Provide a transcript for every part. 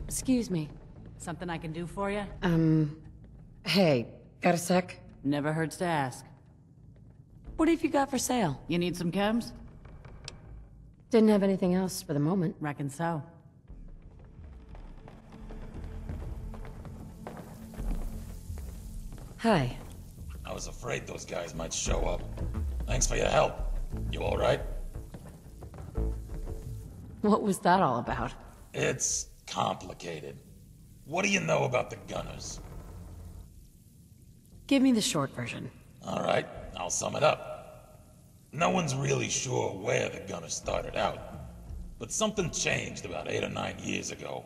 Excuse me. Something I can do for you? Hey, got a sec? Never hurts to ask. What have you got for sale? You need some chems? Didn't have anything else for the moment. Reckon so. Hi. I was afraid those guys might show up. Thanks for your help. You alright? What was that all about? It's complicated. What do you know about the Gunners? Give me the short version. Alright, I'll sum it up. No one's really sure where the Gunners started out, but something changed about 8 or 9 years ago.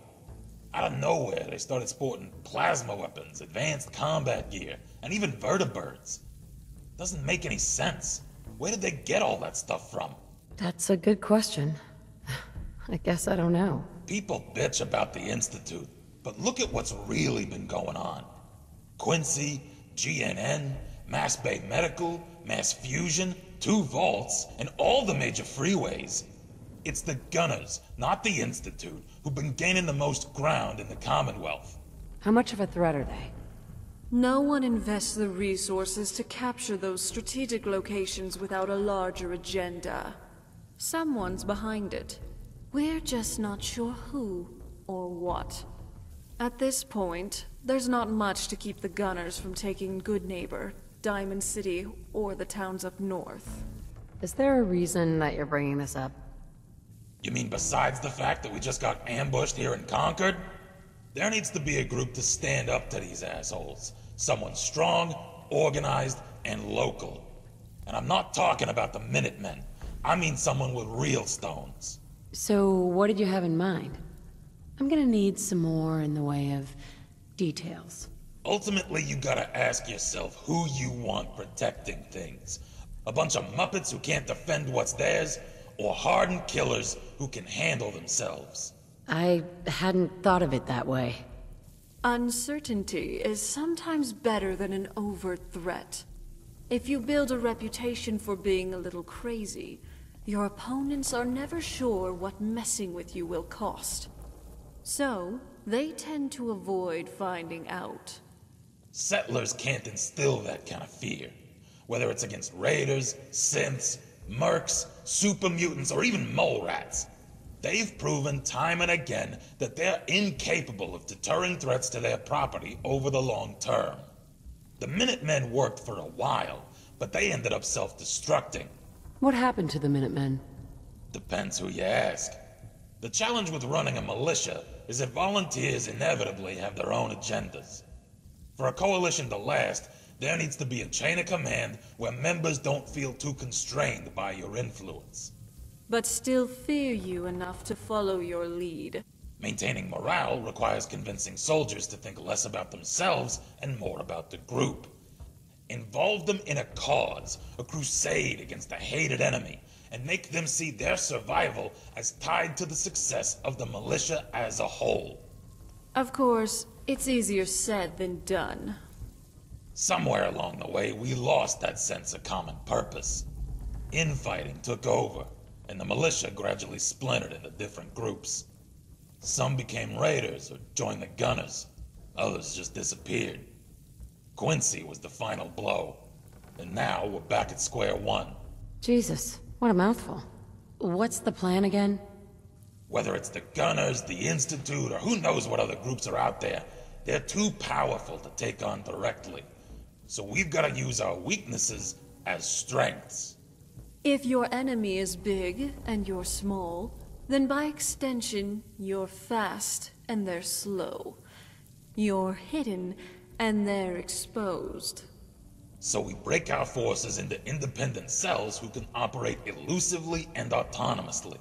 Out of nowhere, they started sporting plasma weapons, advanced combat gear, and even vertibirds. Doesn't make any sense. Where did they get all that stuff from? That's a good question. I guess I don't know. People bitch about the Institute, but look at what's really been going on. Quincy, GNN, Mass Bay Medical, Mass Fusion, 2 vaults, and all the major freeways. It's the Gunners, not the Institute, who've been gaining the most ground in the Commonwealth. How much of a threat are they? No one invests the resources to capture those strategic locations without a larger agenda. Someone's behind it. We're just not sure who or what. At this point, there's not much to keep the Gunners from taking Goodneighbor, Diamond City, or the towns up north. Is there a reason that you're bringing this up? You mean besides the fact that we just got ambushed here in Concord? There needs to be a group to stand up to these assholes. Someone strong, organized, and local. And I'm not talking about the Minutemen. I mean someone with real stones. So, what did you have in mind? I'm gonna need some more in the way of details. Ultimately, you gotta ask yourself who you want protecting things. A bunch of Muppets who can't defend what's theirs, or hardened killers who can handle themselves. I hadn't thought of it that way. Uncertainty is sometimes better than an overt threat. If you build a reputation for being a little crazy, your opponents are never sure what messing with you will cost. So, they tend to avoid finding out. Settlers can't instill that kind of fear. Whether it's against raiders, synths, mercs, super mutants, or even mole rats. They've proven time and again that they're incapable of deterring threats to their property over the long term. The Minutemen worked for a while, but they ended up self-destructing. What happened to the Minutemen? Depends who you ask. The challenge with running a militia is that volunteers inevitably have their own agendas. For a coalition to last, there needs to be a chain of command where members don't feel too constrained by your influence. But still fear you enough to follow your lead. Maintaining morale requires convincing soldiers to think less about themselves and more about the group. Involve them in a cause, a crusade against a hated enemy, and make them see their survival as tied to the success of the militia as a whole. Of course, it's easier said than done. Somewhere along the way, we lost that sense of common purpose. Infighting took over, and the militia gradually splintered into different groups. Some became raiders or joined the Gunners. Others just disappeared. Quincy was the final blow, and now we're back at square one. Jesus, what a mouthful. What's the plan again? Whether it's the Gunners, the Institute, or who knows what other groups are out there, they're too powerful to take on directly. So we've got to use our weaknesses as strengths. If your enemy is big and you're small, then by extension, you're fast and they're slow. You're hidden and they're exposed. So we break our forces into independent cells who can operate elusively and autonomously,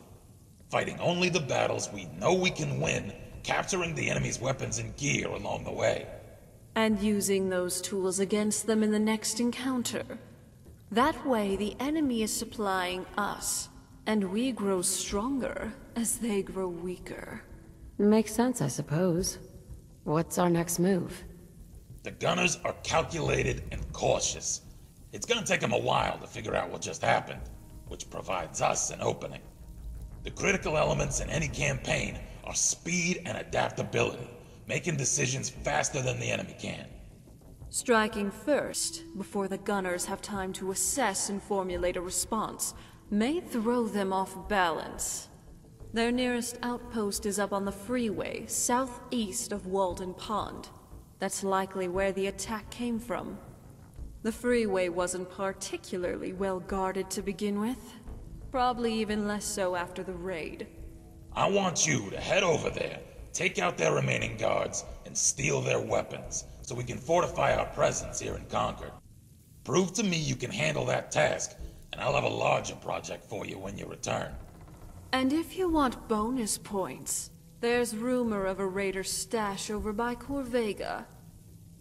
fighting only the battles we know we can win, capturing the enemy's weapons and gear along the way. And using those tools against them in the next encounter. That way, the enemy is supplying us, and we grow stronger as they grow weaker. Makes sense, I suppose. What's our next move? The Gunners are calculated and cautious. It's gonna take them a while to figure out what just happened, which provides us an opening. The critical elements in any campaign are speed and adaptability, making decisions faster than the enemy can. Striking first, before the gunners have time to assess and formulate a response, may throw them off balance. Their nearest outpost is up on the freeway, southeast of Walden Pond. That's likely where the attack came from. The freeway wasn't particularly well guarded to begin with. Probably even less so after the raid. I want you to head over there, take out their remaining guards, and steal their weapons, so we can fortify our presence here in Concord. Prove to me you can handle that task, and I'll have a larger project for you when you return. And if you want bonus points, there's rumor of a raider stash over by Corvega.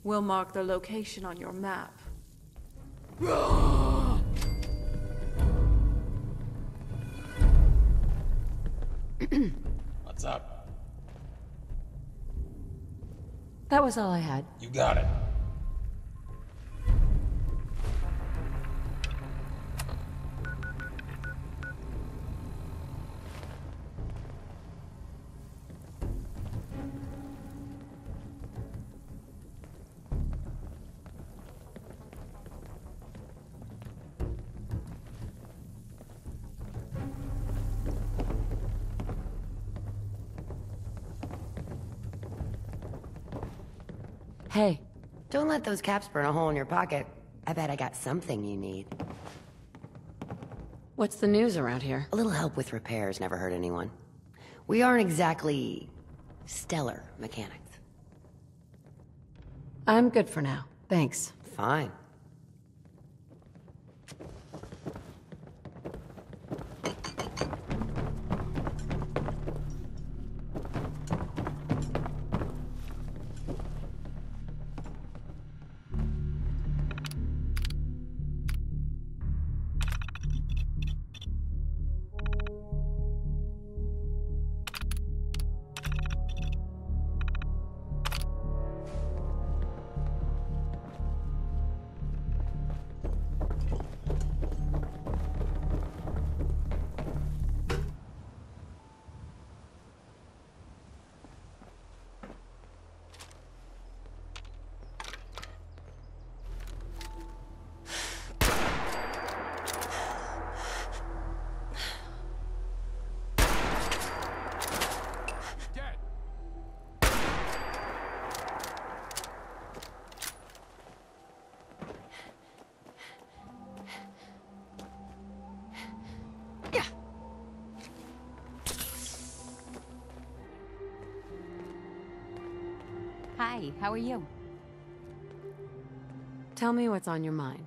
We'll mark the location on your map. What's up? That was all I had. You got it. Hey, Don't let those caps burn a hole in your pocket. I bet I got something you need. what's the news around here? A little help with repairs never hurt anyone. We aren't exactly stellar mechanics. I'm good for now. Thanks. Fine. Hi, how are you? Tell me what's on your mind.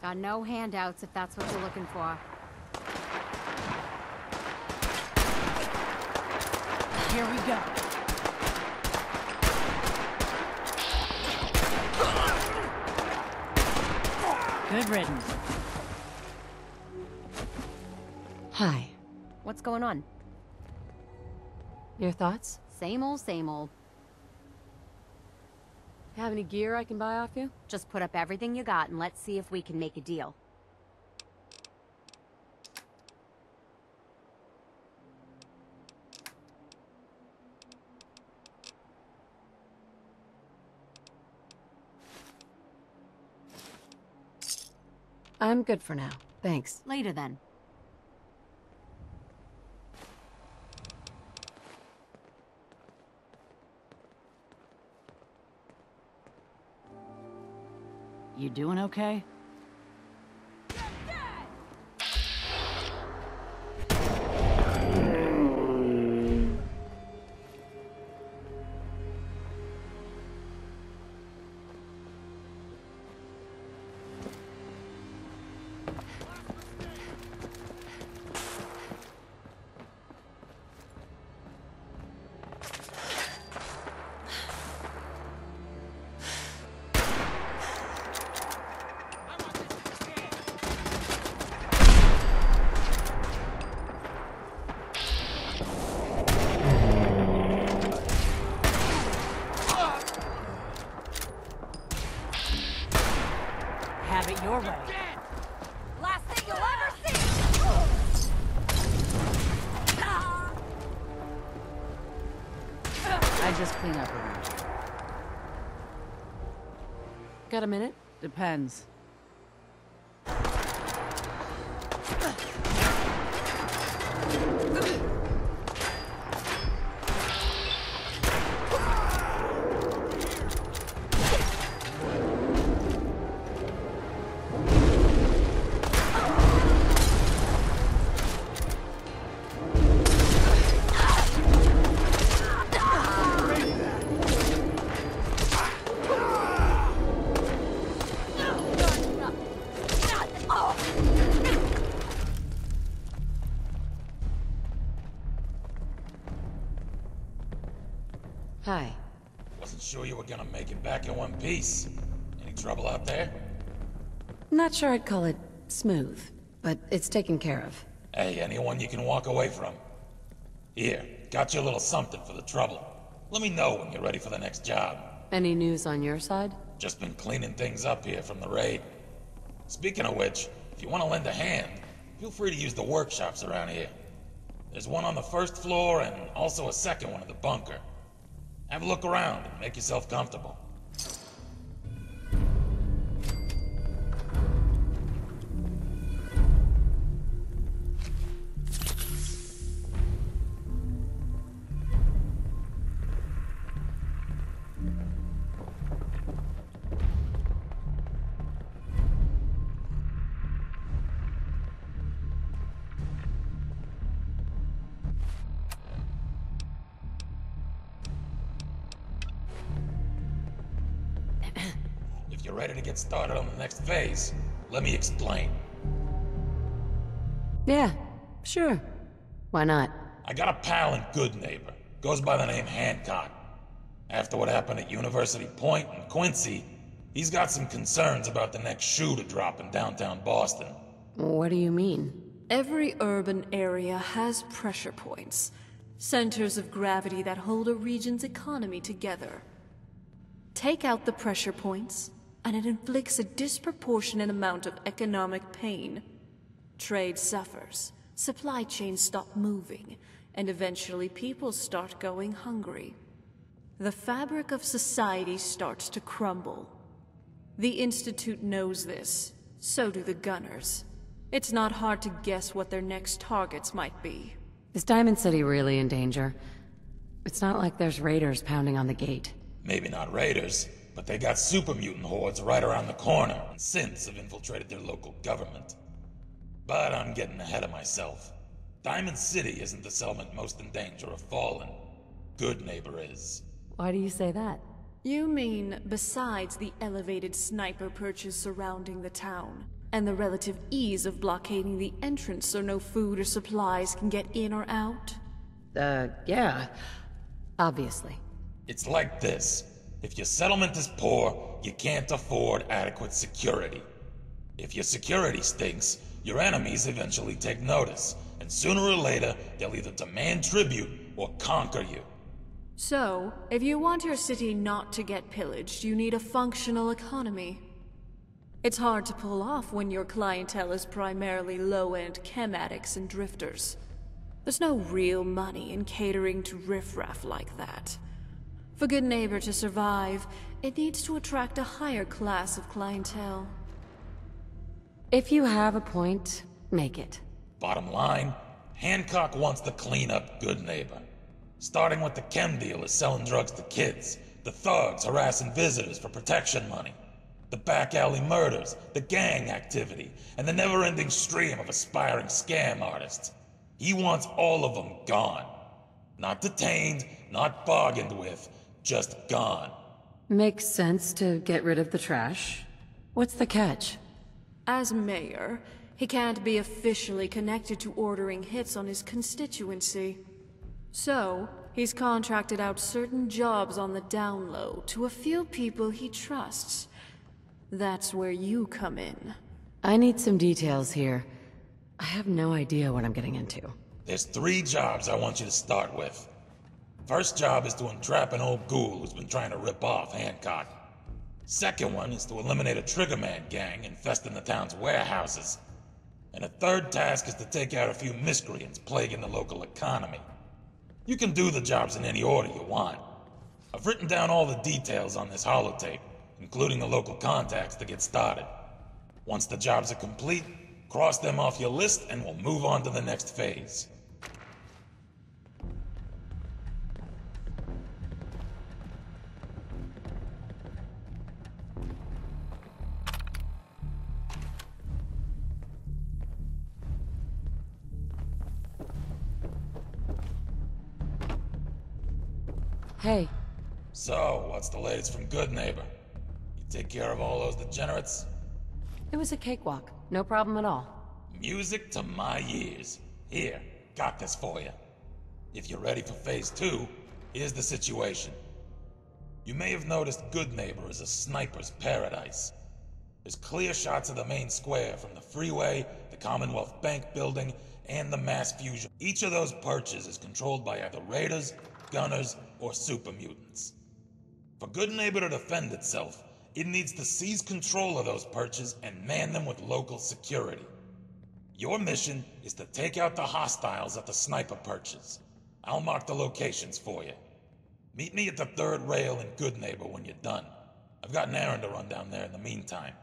Got no handouts if that's what you're looking for. Here we go. Good riddance. Hi. What's going on? Your thoughts? Same old, same old. Have any gear I can buy off you? Just put up everything you got and let's see if we can make a deal. I'm good for now. Thanks. Later then. You doing okay? have it your way. Last thing you'll ever see! I just clean up around here. Got a minute? Depends. Hi. Wasn't sure you were gonna make it back in one piece. Any trouble out there? Not sure I'd call it smooth, but it's taken care of. Hey, anyone you can walk away from. Here, got you a little something for the trouble. Let me know when you're ready for the next job. Any news on your side? Just been cleaning things up here from the raid. Speaking of which, if you want to lend a hand, feel free to use the workshops around here. There's one on the first floor and also a second one in the bunker. Have a look around and make yourself comfortable. If you're ready to get started on the next phase, let me explain. Yeah, sure. Why not? I got a pal in Goodneighbor. Goes by the name Hancock. After what happened at University Point and Quincy, he's got some concerns about the next shoe to drop in downtown Boston. What do you mean? Every urban area has pressure points, centers of gravity that hold a region's economy together. Take out the pressure points, and it inflicts a disproportionate amount of economic pain. Trade suffers, supply chains stop moving, and eventually people start going hungry. The fabric of society starts to crumble. The Institute knows this, so do the Gunners. It's not hard to guess what their next targets might be. Is Diamond City really in danger? It's not like there's raiders pounding on the gate. Maybe not raiders, but they got super mutant hordes right around the corner, and synths have infiltrated their local government. But I'm getting ahead of myself. Diamond City isn't the settlement most in danger of falling. Goodneighbor is. Why do you say that? You mean besides the elevated sniper perches surrounding the town, and the relative ease of blockading the entrance so no food or supplies can get in or out? Yeah. Obviously. It's like this. If your settlement is poor, you can't afford adequate security. If your security stinks, your enemies eventually take notice, and sooner or later, they'll either demand tribute or conquer you. So, if you want your city not to get pillaged, you need a functional economy. It's hard to pull off when your clientele is primarily low-end chem addicts and drifters. There's no real money in catering to riffraff like that. For Goodneighbor to survive, it needs to attract a higher class of clientele. If you have a point, make it. Bottom line, Hancock wants to clean up Goodneighbor. Starting with the chem dealers selling drugs to kids, the thugs harassing visitors for protection money, the back alley murders, the gang activity, and the never-ending stream of aspiring scam artists. He wants all of them gone. Not detained, not bargained with, just gone. Makes sense to get rid of the trash. What's the catch? As mayor, he can't be officially connected to ordering hits on his constituency. So, he's contracted out certain jobs on the down low to a few people he trusts. That's where you come in. I need some details here. I have no idea what I'm getting into. There's 3 jobs I want you to start with. First job is to entrap an old ghoul who's been trying to rip off Hancock. Second one is to eliminate a Triggerman gang infesting the town's warehouses. And a third task is to take out a few miscreants plaguing the local economy. You can do the jobs in any order you want. I've written down all the details on this holotape, including the local contacts to get started. Once the jobs are complete, cross them off your list and we'll move on to the next phase. Hey, So, what's the latest from Goodneighbor? You take care of all those degenerates? it was a cakewalk. No problem at all. Music to my ears. Here, got this for you. If you're ready for phase 2, here's the situation. You may have noticed Goodneighbor is a sniper's paradise. There's clear shots of the main square from the freeway, the Commonwealth Bank building, and the mass fusion. Each of those perches is controlled by either raiders, gunners, or super mutants. For Goodneighbor to defend itself, it needs to seize control of those perches and man them with local security. Your mission is to take out the hostiles at the sniper perches. I'll mark the locations for you. Meet me at the third rail in Goodneighbor when you're done. I've got an errand to run down there in the meantime.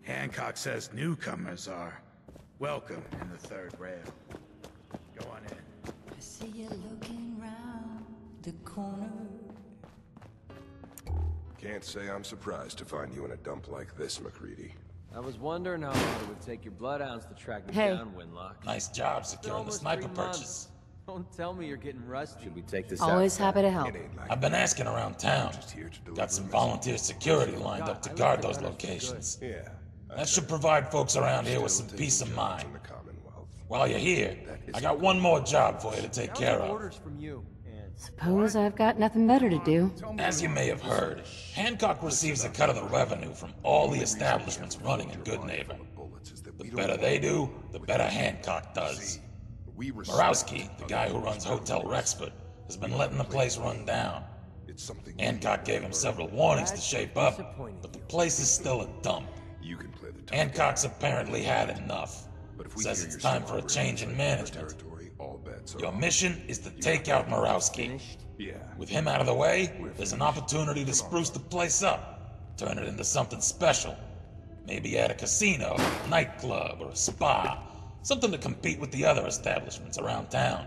Hancock says newcomers are welcome in the third rail. Go on in. I see you looking round the corner. Can't say I'm surprised to find you in a dump like this, McCready. I was wondering how long it would take your bloodhounds to track me Hey. down, Winlock. Nice job securing the Almost sniper 3 months. perches. Don't tell me you're getting rusty. Should we take this Always happy to help. It ain't like I've been asking around town. just here to deliver Got some a message. volunteer security lined up to guard those locations. Yeah. That should provide folks around here with some Still peace of taking jobs mind. in the Commonwealth. While you're here, I got one more job for you to take care of. Orders from you. And Suppose I've got nothing better to do. As you may have heard, Hancock receives a cut of the revenue from all the establishments running in Goodneighbor. The better they do, the better Hancock does. We Borowski, the guy who runs Hotel Rexford, has been letting the place run down. It's something. Hancock gave him several warnings to shape up, but the place is still a dump. You can play the tough Hancock's apparently had enough. But if we Says hear it's you're time for a somewhere change in inside management. territory, all bets are Your off. mission is to take out Murawski. Yeah. With him out of the way, there's an opportunity to spruce the place up, turn it into something special. Maybe add a casino, nightclub, or a spa, something to compete with the other establishments around town.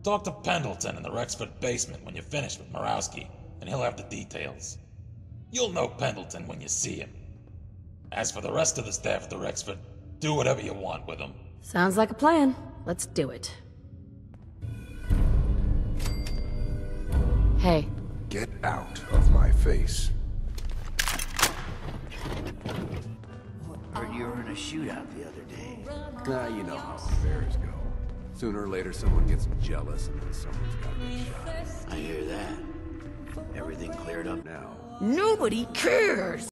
Talk to Pendleton in the Rexford basement when you're finished with Murawski, and he'll have the details. You'll know Pendleton when you see him. As for the rest of the staff at the Rexford, do whatever you want with them. Sounds like a plan. Let's do it. Hey. Get out of my face. Heard you were in a shootout the other day. You know how affairs go. Sooner or later, someone gets jealous, and then someone's got to get shot. I hear that. Everything cleared up now. Nobody cares!